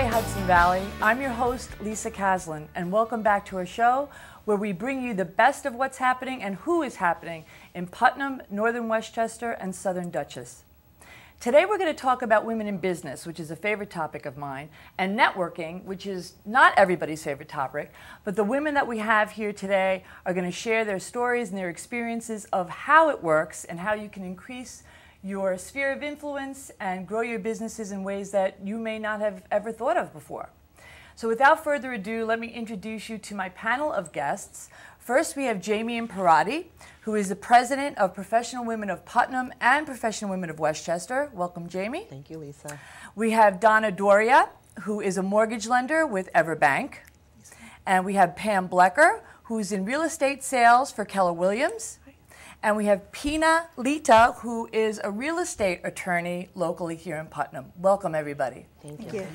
Hudson Valley. I'm your host, Lisa Kaslyn, and welcome back to our show where we bring you the best of what's happening and who is happening in Putnam, Northern Westchester, and Southern Dutchess. Today we're going to talk about women in business, which is a favorite topic of mine, and networking, which is not everybody's favorite topic, but the women that we have here today are going to share their stories and their experiences of how it works and how you can increase your sphere of influence and grow your businesses in ways that you may not have ever thought of before. So without further ado, let me introduce you to my panel of guests. First, we have Jamie Imperati, who is the president of Professional Women of Putnam and Professional Women of Westchester. Welcome, Jamie. Thank you, Lisa. We have Donna Doria, who is a mortgage lender with Everbank. And we have Pam Blecker, who's in real estate sales for Keller Williams. And we have Pina, Lita, who is a real estate attorney locally here in Putnam. Welcome, everybody. Thank you.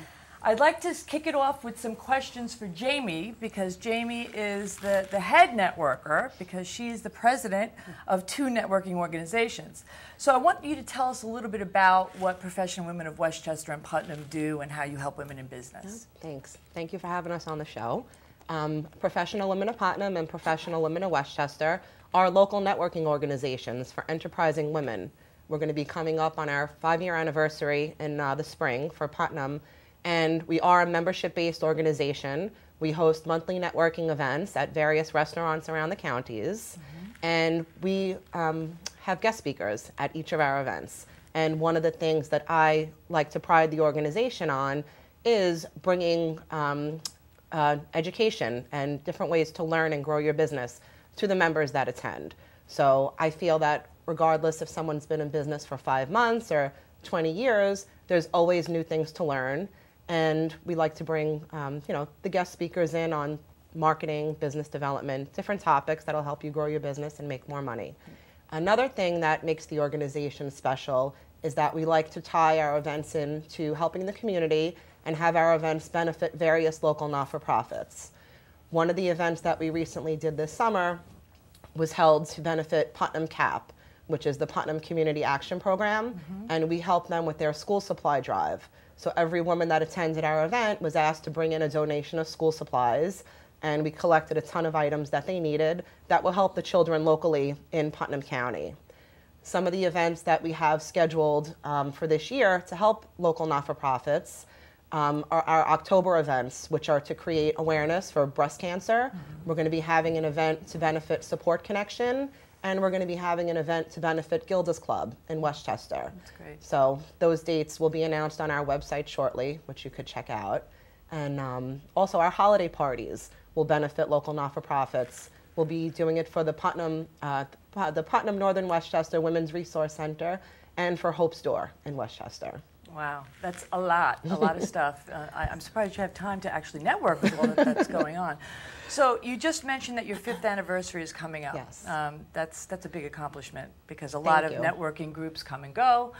I'd like to kick it off with some questions for Jamie, because Jamie is the head networker, because she's the president of two networking organizations. So I want you to tell us a little bit about what Professional Women of Westchester and Putnam do and how you help women in business. Thanks. Thank you for having us on the show. Professional Women of Putnam and Professional Women of Westchester are local networking organizations for enterprising women. We're going to be coming up on our 5-year anniversary in the spring for Putnam, and we are a membership-based organization. We host monthly networking events at various restaurants around the counties, and we have guest speakers at each of our events. And one of the things that I like to pride the organization on is bringing education and different ways to learn and grow your business to the members that attend. So I feel that regardless if someone's been in business for 5 months or 20 years, there's always new things to learn. And we like to bring the guest speakers in on marketing, business development, different topics that'll help you grow your business and make more money. Another thing that makes the organization special is that we like to tie our events into helping the community and have our events benefit various local not-for-profits. One of the events that we recently did this summer was held to benefit Putnam CAP, which is the Putnam Community Action Program, and we helped them with their school supply drive. So every woman that attended our event was asked to bring in a donation of school supplies, and we collected a ton of items that they needed that will help the children locally in Putnam County. Some of the events that we have scheduled for this year to help local not-for-profits are our October events, which are to create awareness for breast cancer. We're going to be having an event to benefit Support Connection, and we're going to be having an event to benefit Gilda's Club in Westchester. That's great. So those dates will be announced on our website shortly, which you could check out. And also our holiday parties will benefit local not-for-profits. We'll be doing it for the Putnam Northern Westchester Women's Resource Center and for Hope's Door in Westchester. Wow, that's a lot of stuff. I'm surprised you have time to actually network with all that's going on. So you just mentioned that your 5th anniversary is coming up. Yes. That's a big accomplishment because a lot of networking groups come and go.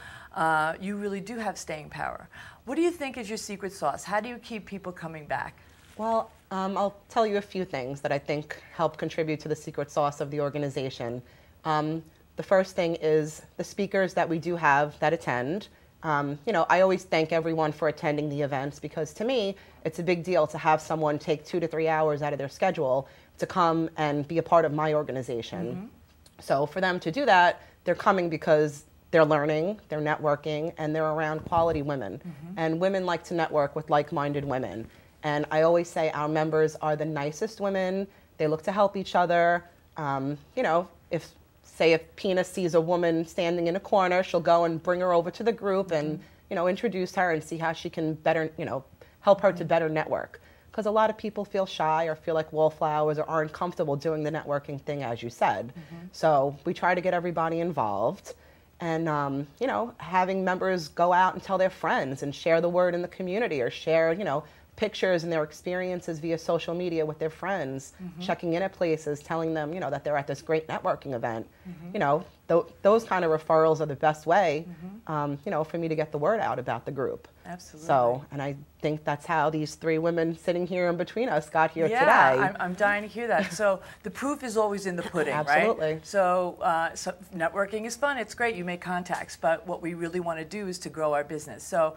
You really do have staying power. What do you think is your secret sauce? How do you keep people coming back? Well, I'll tell you a few things that I think help contribute to the secret sauce of the organization. The first thing is the speakers that we do have that attend. I always thank everyone for attending the events because to me, it's a big deal to have someone take 2 to 3 hours out of their schedule to come and be a part of my organization. So for them to do that, they're coming because they're learning, they're networking, and they're around quality women. And women like to network with like-minded women. And I always say our members are the nicest women. They look to help each other. If Pina sees a woman standing in a corner, she'll go and bring her over to the group and, introduce her and see how she can better, help her to better network. Because a lot of people feel shy or feel like wallflowers or aren't comfortable doing the networking thing, as you said. So we try to get everybody involved and, having members go out and tell their friends and share the word in the community or share, pictures and their experiences via social media with their friends, checking in at places, telling them, that they're at this great networking event. those kind of referrals are the best way, for me to get the word out about the group. Absolutely. So, and I think that's how these three women sitting here in between us got here today. Yeah, I'm dying to hear that. So the proof is always in the pudding, Absolutely. right? So, networking is fun. It's great. You make contacts. But what we really want to do is to grow our business. So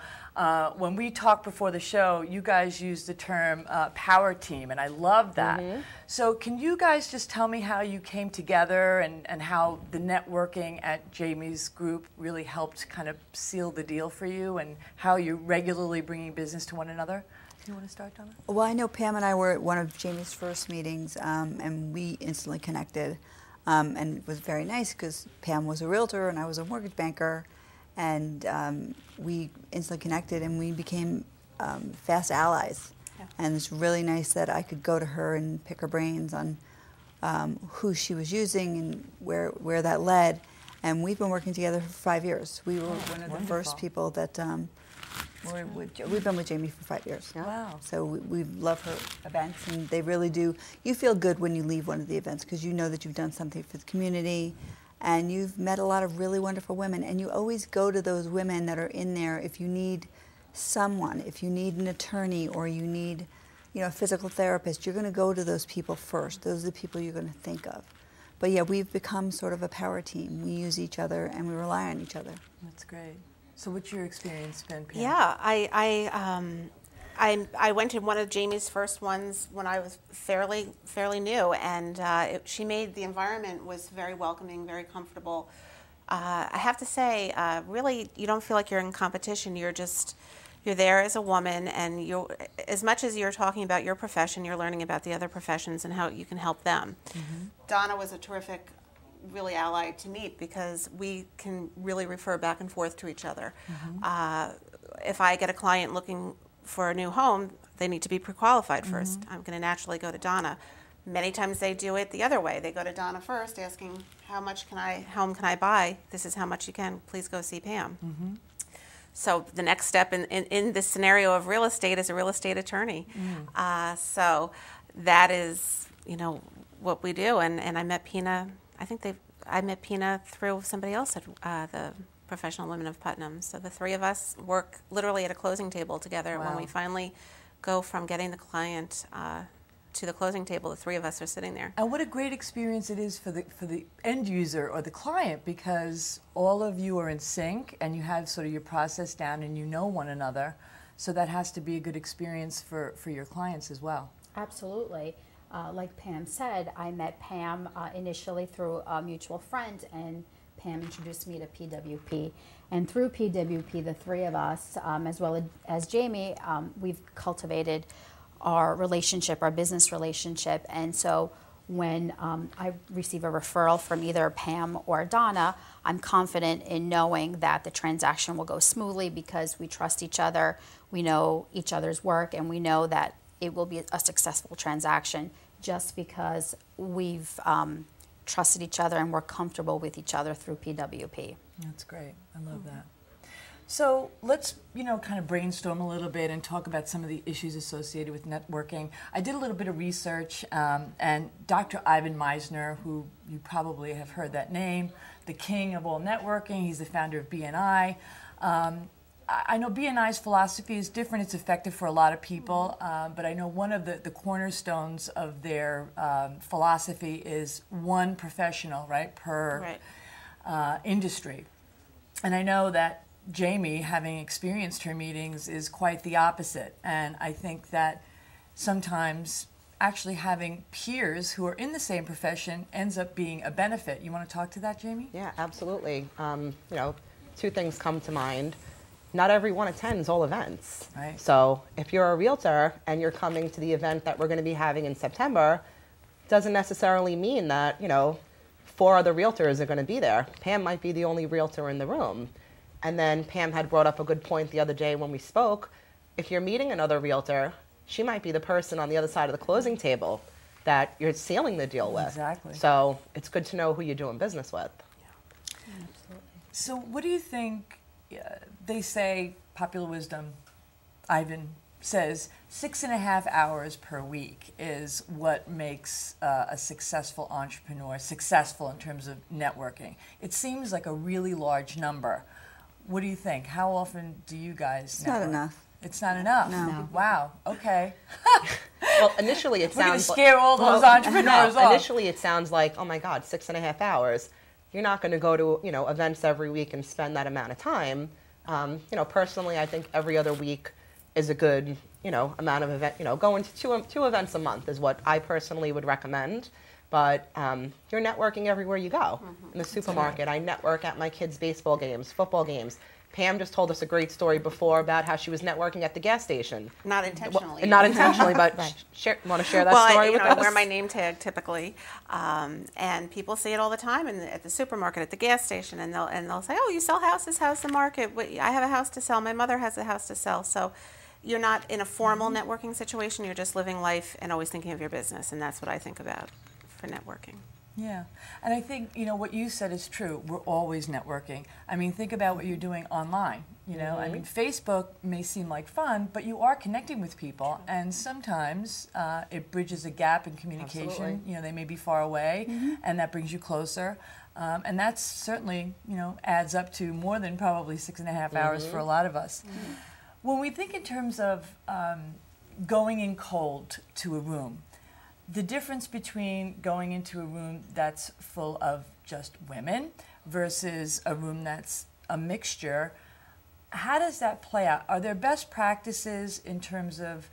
when we talked before the show, you guys used the term power team, and I love that. So can you guys just tell me how you came together and how the networking at Jamie's group really helped kind of seal the deal for you, and how you're regularly bringing business to one another? You want to start, Donna? Well, I know Pam and I were at one of Jamie's first meetings, and we instantly connected. And it was very nice because Pam was a realtor and I was a mortgage banker, and we instantly connected and we became fast allies. Yeah. And it's really nice that I could go to her and pick her brains on who she was using and where that led. And we've been working together for 5 years. We were one of the first people that we've been with Jamie for 5 years. Yeah. Wow. So we love her events, and they really do. You feel good when you leave one of the events because you know that you've done something for the community, and you've met a lot of really wonderful women. And you always go to those women that are in there if you need someone, if you need an attorney, or you need, a physical therapist. You're going to go to those people first. Those are the people you're going to think of. But yeah, we've become sort of a power team. We use each other and we rely on each other. That's great. So what's your experience been, Pam? Yeah, I went to one of Jamie's first ones when I was fairly new, and she made the environment was very welcoming, very comfortable. I have to say, really, you don't feel like you're in competition. You're there as a woman, and as much as you're talking about your profession, you're learning about the other professions and how you can help them. Donna was a terrific really ally to meet because we can really refer back and forth to each other. If I get a client looking for a new home, they need to be pre-qualified first. I'm going to naturally go to Donna. Many times they do it the other way. They go to Donna first, asking, how much home can I buy? This is how much you can. Please go see Pam. So the next step in this scenario of real estate is a real estate attorney. So that is, what we do. And I met Pina. I met Pina through somebody else at the Professional Women of Putnam. So the three of us work literally at a closing table together. When we finally go from getting the client to the closing table, the three of us are sitting there. And what a great experience it is for the end user or the client, because all of you are in sync and you have sort of your process down and you know one another. So that has to be a good experience for your clients as well. Absolutely. Like Pam said, I met Pam initially through a mutual friend, and Pam introduced me to PWP. And through PWP, the three of us, as well as Jamie, we've cultivated our relationship, our business relationship. And so when I receive a referral from either Pam or Donna, I'm confident in knowing that the transaction will go smoothly because we trust each other, we know each other's work, and we know that it will be a successful transaction just because we've trusted each other and we're comfortable with each other through PWP. That's great. I love that. So let's, kind of brainstorm a little bit and talk about some of the issues associated with networking. I did a little bit of research, and Dr. Ivan Meisner, who you probably have heard that name, the king of all networking, he's the founder of BNI. I know BNI's philosophy is different. It's effective for a lot of people, but I know one of the cornerstones of their philosophy is one professional, right, per industry. And I know that Jamie, having experienced her meetings, is quite the opposite. And I think that sometimes actually having peers who are in the same profession ends up being a benefit. You want to talk to that, Jamie? Yeah, absolutely. Two things come to mind. Not everyone attends all events. Right. So if you're a realtor and you're coming to the event that we're going to be having in September, doesn't necessarily mean that, 4 other realtors are going to be there. Pam might be the only realtor in the room. And then Pam had brought up a good point the other day when we spoke. If you're meeting another realtor, she might be the person on the other side of the closing table that you're sealing the deal with. Exactly. So it's good to know who you're doing business with. Yeah, absolutely. So what do you think, they say, popular wisdom, Ivan says 6.5 hours per week is what makes a successful entrepreneur successful in terms of networking. It seems like a really large number. What do you think? How often do you guys network? Not enough. It's not enough? No. Wow, okay. Well, initially it We're going to sounds scare all those entrepreneurs off. Initially it sounds like, oh my God, 6.5 hours. You're not going to go to, you know, events every week and spend that amount of time. You know, personally, I think every other week is a good, you know, amount of event. You know, going to two events a month is what I personally would recommend. But you're networking everywhere you go. In the supermarket, I network at my kids' baseball games, football games. Pam just told us a great story before about how she was networking at the gas station. Not intentionally. Not intentionally, but want to share that story with us? I wear my name tag typically, and people see it all the time at the supermarket, at the gas station, and they'll say, "Oh, you sell houses? How's the market? I have a house to sell. My mother has a house to sell." So you're not in a formal networking situation. You're just living life and always thinking of your business, and that's what I think about for networking. Yeah, and I think, you know, what you said is true. We're always networking. I mean, think about what you're doing online. You know, I mean, Facebook may seem like fun, but you are connecting with people, and sometimes it bridges a gap in communication. Absolutely. You know, they may be far away, and that brings you closer. And that's certainly, you know, adds up to more than probably 6.5 hours for a lot of us. When we think in terms of going in cold to a room, the difference between going into a room that's full of just women versus a room that's a mixture, how does that play out? Are there best practices in terms of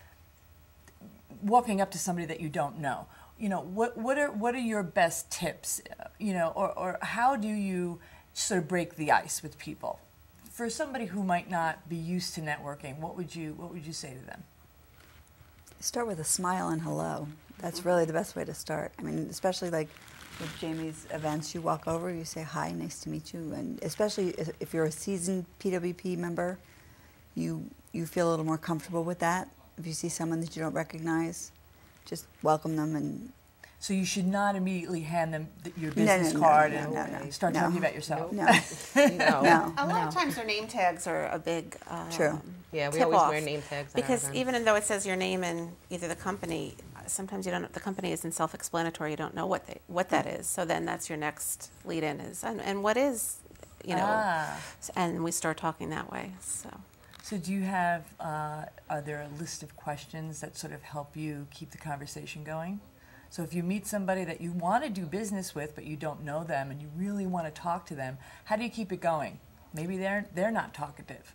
walking up to somebody that you don't know? You know, what are your best tips? You know, or how do you sort of break the ice with people? For somebody who might not be used to networking, what would you say to them? Start with a smile and hello. That's really the best way to start. I mean, especially like with Jamie's events, you walk over, you say, hi, nice to meet you. And especially if you're a seasoned PWP member, you feel a little more comfortable with that. If you see someone that you don't recognize, just welcome them. And so you should not immediately hand them your business card and start talking about yourself. No. No. A lot of times their name tags are a big True. Yeah, we tip always off. wear name tags. Because even though it says your name in either the company, sometimes you don't. The company isn't self-explanatory. You don't know what that is. So then that's your next lead-in is, and what is, you know, and we start talking that way. So do you have? Are there a list of questions that sort of help you keep the conversation going? So if you meet somebody that you want to do business with, but you don't know them, and you really want to talk to them, how do you keep it going? Maybe they're not talkative.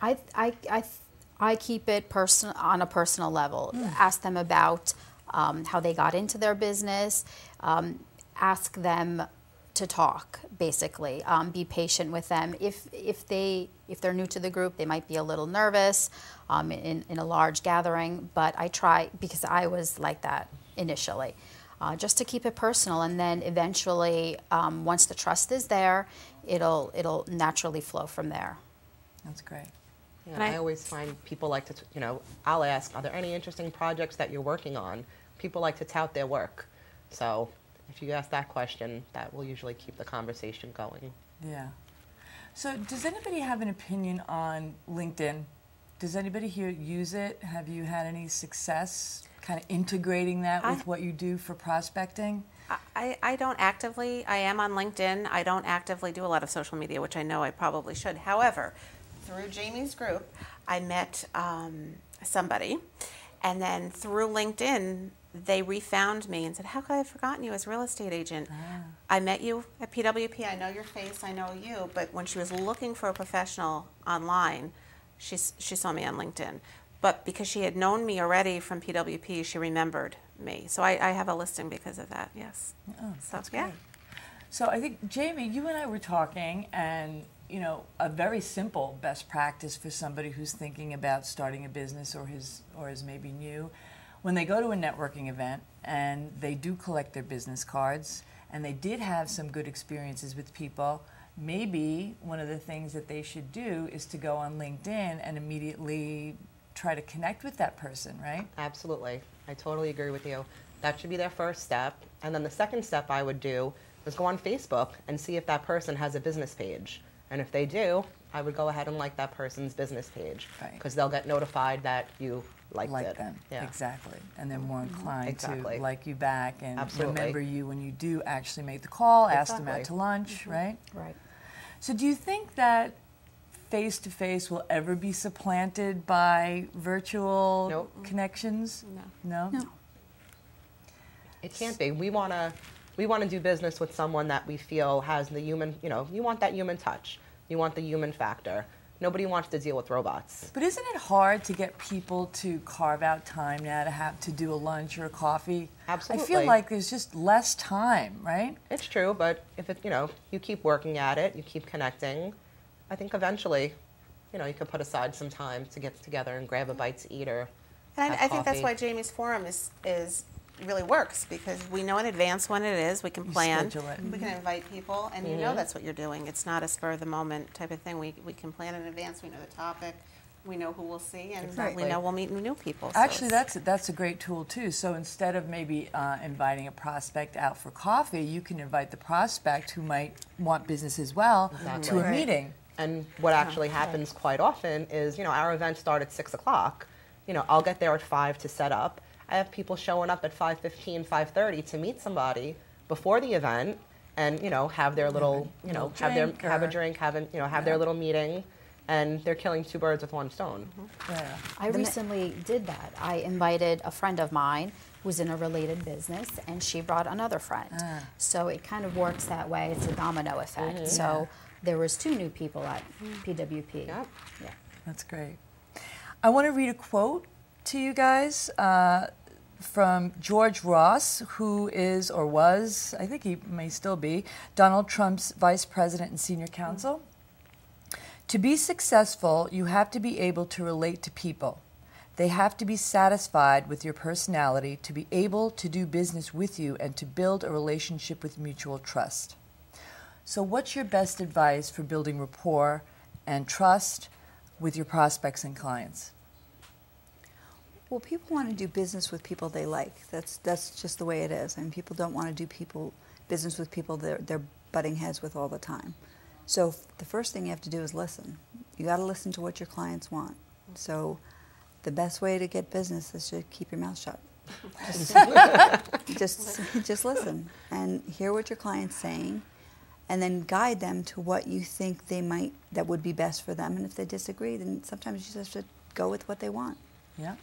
I keep it on a personal level. Ask them about how they got into their business. Ask them to talk, basically. Be patient with them. If they're new to the group, they might be a little nervous in a large gathering. But I try, because I was like that initially, just to keep it personal. And then eventually, once the trust is there, it'll naturally flow from there. That's great. Yeah, and I always find people like to, you know, I'll ask, are there any interesting projects that you're working on? People like to tout their work. So if you ask that question, that will usually keep the conversation going. Yeah. So does anybody have an opinion on LinkedIn? Does anybody here use it? Have you had any success kind of integrating that with what you do for prospecting? I don't actively. I am on LinkedIn. I don't actively do a lot of social media, which I know I probably should. However, through Jamie's group, I met somebody, and then through LinkedIn, they refound me and said, how could I have forgotten you as a real estate agent? I met you at PWP. I know your face. I know you. But when she was looking for a professional online, she saw me on LinkedIn. But because she had known me already from PWP, she remembered me. So I have a listing because of that, yes. Oh, that's great. So I think, Jamie, you and I were talking, and you know, a very simple best practice for somebody who's thinking about starting a business or is maybe new, when they go to a networking event and they do collect their business cards and they did have some good experiences with people, maybe one of the things that they should do is to go on LinkedIn and immediately try to connect with that person, right? Absolutely. I totally agree with you. That should be their first step. And then the second step I would do is go on Facebook and see if that person has a business page. And if they do, I would go ahead and like that person's business page, Right. because they'll get notified that you liked like it. them. Yeah. Exactly. And they're more inclined Exactly. to like you back and Absolutely. remember you when you do actually make the call, ask them out Exactly. to lunch, right? Right. So do you think that face-to-face will ever be supplanted by virtual Nope. connections? No. No? No. It can't be. We want to do business with someone that we feel has the human, you want that human touch. You want the human factor. Nobody wants to deal with robots. But isn't it hard to get people to carve out time now to have to do a lunch or a coffee? Absolutely. I feel like there's just less time, right? It's true, but if it, you keep working at it, you keep connecting, I think eventually, you can put aside some time to get together and grab a bite to eat or And have I think that's coffee. why Jamie's Forum is really works, because we know in advance when it is. We can You plan. schedule it. We can invite people, and you know that's what you're doing. It's not a spur of the moment type of thing. We can plan in advance. We know the topic. We know who we'll see, and Exactly. we know we'll meet new people. So Actually, it's- that's a great tool too. So instead of maybe inviting a prospect out for coffee, you can invite the prospect who might want business as well Exactly. to a Right. meeting. And what actually happens quite often is, our events start at 6 o'clock. I'll get there at 5 to set up. I have people showing up at 5:15, 5:30 to meet somebody before the event and, have their little, have a drink, have their little meeting, and they're killing two birds with one stone. Yeah. I recently did that. I invited a friend of mine who's in a related business, and she brought another friend. So it kind of works that way. It's a domino effect. So there was 2 new people at PWP. Yep. Yeah. That's great. I want to read a quote to you guys from George Ross, who is or was, I think he may still be, Donald Trump's vice president and senior counsel. To be successful, you have to be able to relate to people. They have to be satisfied with your personality to be able to do business with you and to build a relationship with mutual trust. So what's your best advice for building rapport and trust with your prospects and clients? Well, people want to do business with people they like. That's just the way it is. And people don't want to do business with people they're butting heads with all the time. So the first thing you have to do is listen. You got to listen to what your clients want. So the best way to get business is to keep your mouth shut. Just listen and hear what your client's saying, and then guide them to what you think that would be best for them. And if they disagree, then sometimes you just have to go with what they want. Yeah.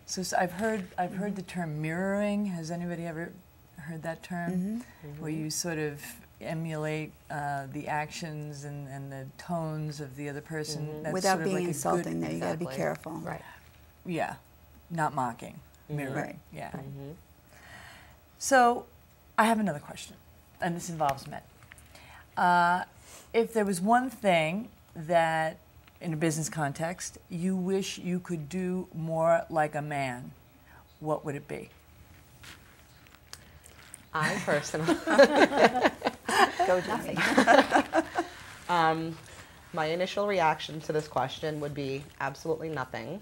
So I've heard the term mirroring. Has anybody ever heard that term? Where you sort of emulate the actions and the tones of the other person. That's Without sort of being like insulting, a though, you got to be Exactly. careful. Right. yeah, not mocking, mirroring. Right. Yeah. So I have another question, and this involves men. If there was one thing that, in a business context, you wish you could do more like a man, what would it be? I personally, Go, Jamie. my initial reaction to this question would be absolutely nothing.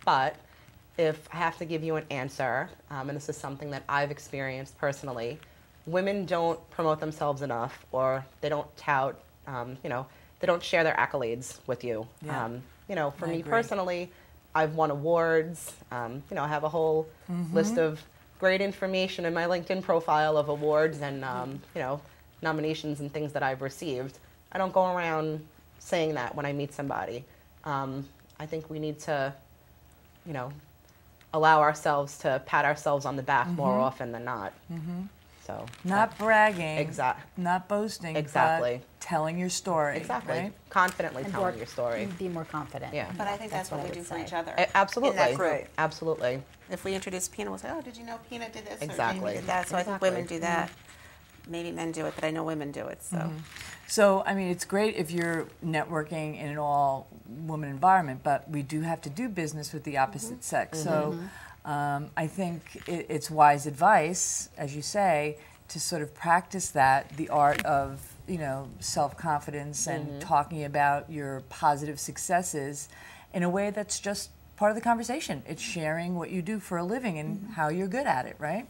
But if I have to give you an answer, and this is something that I've experienced personally, women don't promote themselves enough, or they don't tout, they don't share their accolades with you. Yeah. For I me agree. personally, I've won awards. I have a whole list of great information in my LinkedIn profile of awards and, nominations and things that I've received. I don't go around saying that when I meet somebody. I think we need to, allow ourselves to pat ourselves on the back more often than not. So Not bragging, not boasting, Exactly. but telling your story. exactly, Right? confidently And telling work- your story. Be more confident. Yeah. But I think that's what I we would do for say. each other. Absolutely, In that group. Right. absolutely. If we introduce Pina, we'll say, "Oh, did you know Pina did this?" Or Exactly. Jamie did that. So I think Exactly. women do that. Maybe men do it, but I know women do it. So So, I mean, it's great if you're networking in an all-woman environment, but we do have to do business with the opposite sex. So I think it's wise advice, as you say, to sort of practice the art of, self-confidence and talking about your positive successes in a way that's just part of the conversation. It's sharing what you do for a living and how you're good at it, right?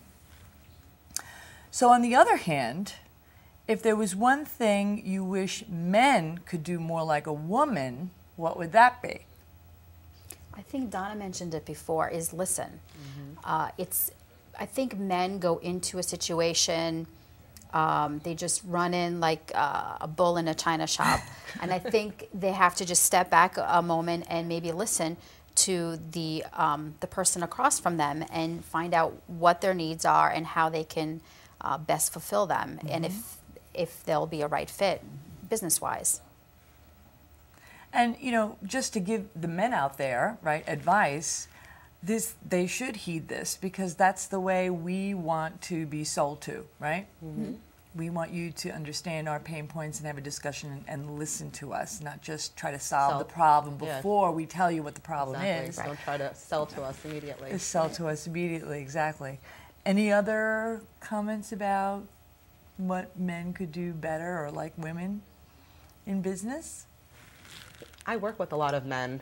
So on the other hand, if there was one thing you wish men could do more like a woman, what would that be? I think Donna mentioned it before, is listen. I think men go into a situation, they just run in like a bull in a china shop. And I think they have to just step back a moment and maybe listen to the person across from them and find out what their needs are and how they can best fulfill them, and if they'll be a right fit business-wise. And, you know, just to give the men out there, right, advice, they should heed this, because that's the way we want to be sold to, right? We want you to understand our pain points and have a discussion and listen to us, not just try to solve the problem before we tell you what the problem is. Don't try to sell to us immediately. Sell to us immediately, exactly. Any other comments about what men could do better or like women in business? I work with a lot of men.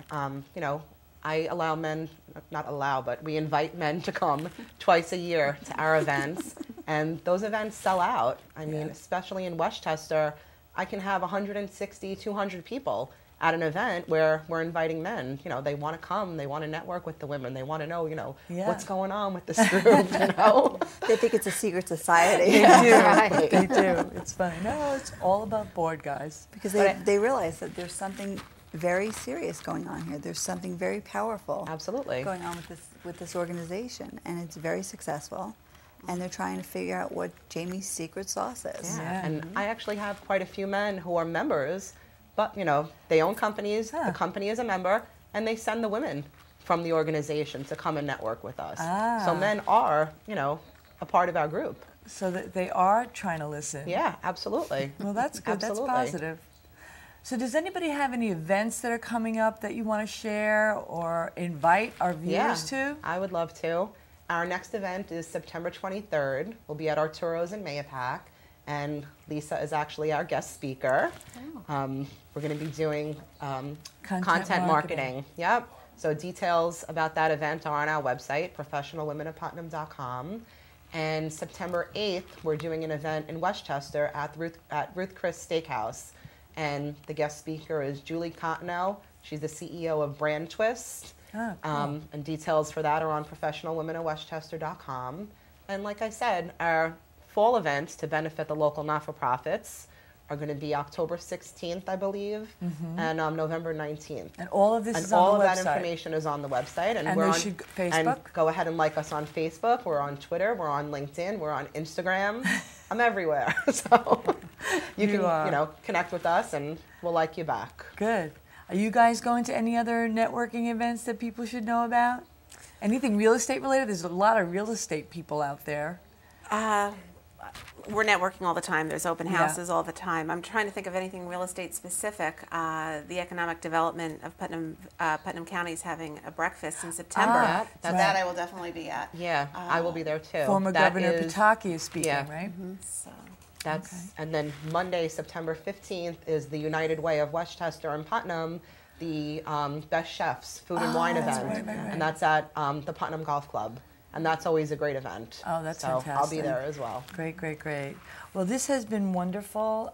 You know, I allow men, not allow, but we invite men to come twice a year to our events, and those events sell out. I mean, especially in Westchester, I can have 160, 200 people at an event where we're inviting men. You know, they want to come, they want to network with the women, they want to know, you know, what's going on with this group, you know? They think it's a secret society. They do. They do. It's funny. No, it's all about board, guys. Because they realize that there's something very serious going on here. There's something very powerful going on with this organization, and it's very successful. And they're trying to figure out what Jamie's secret sauce is. And I actually have quite a few men who are members, but you know, they own companies, the company is a member, and they send the women from the organization to come and network with us. So men are, you know, a part of our group. So that they are trying to listen. Yeah, absolutely. Well, that's good. That's positive. So does anybody have any events that are coming up that you want to share or invite our viewers to? I would love to. Our next event is September 23rd. We'll be at Arturo's in Mayapack, and Lisa is actually our guest speaker. We're going to be doing content marketing. Yep. So details about that event are on our website, professionalwomenofputnam.com. And September 8th, we're doing an event in Westchester at Ruth Chris Steakhouse. And the guest speaker is Julie Cottonell. She's the CEO of Brand Twist. And details for that are on professionalwomenofwestchester.com. And like I said, our fall events to benefit the local not-for-profits are going to be October 16th, I believe, and November 19th. And all of this is on the website. And all of that information is on the website. And we're on Facebook. And go ahead and like us on Facebook. We're on Twitter. We're on LinkedIn. We're on Instagram. I'm everywhere. So you can, you know, connect with us, and we'll like you back. Good. Are you guys going to any other networking events that people should know about? Anything real estate related? There's a lot of real estate people out there. We're networking all the time. There's open houses all the time. I'm trying to think of anything real estate specific. The economic development of Putnam County is having a breakfast in September. So that I will definitely be at. Yeah, I will be there too. Former Governor Pataki is speaking, right? So that's and then Monday, September 15th is the United Way of Westchester and Putnam, the Best Chefs Food and Wine event, and that's at the Putnam Golf Club. And that's always a great event. Oh, that's fantastic. I'll be there as well. Great, great, great. Well, this has been wonderful.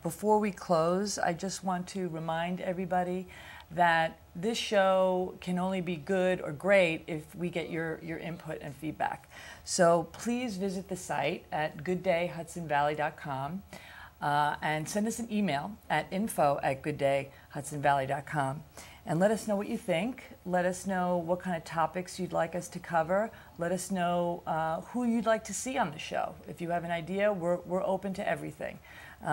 Before we close, I just want to remind everybody that this show can only be good or great if we get your input and feedback. So please visit the site at gooddayhudsonvalley.com and send us an email at info@gooddayhudsonvalley.com. And let us know what you think. Let us know what kind of topics you'd like us to cover. Let us know who you'd like to see on the show. If you have an idea, we're open to everything.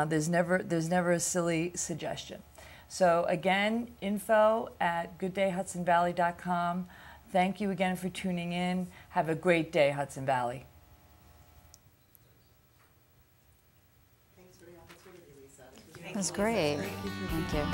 There's never a silly suggestion. So again, info@gooddayhudsonvalley.com. Thank you again for tuning in. Have a great day, Hudson Valley. Thanks for the opportunity, Lisa. It was great. Thank you.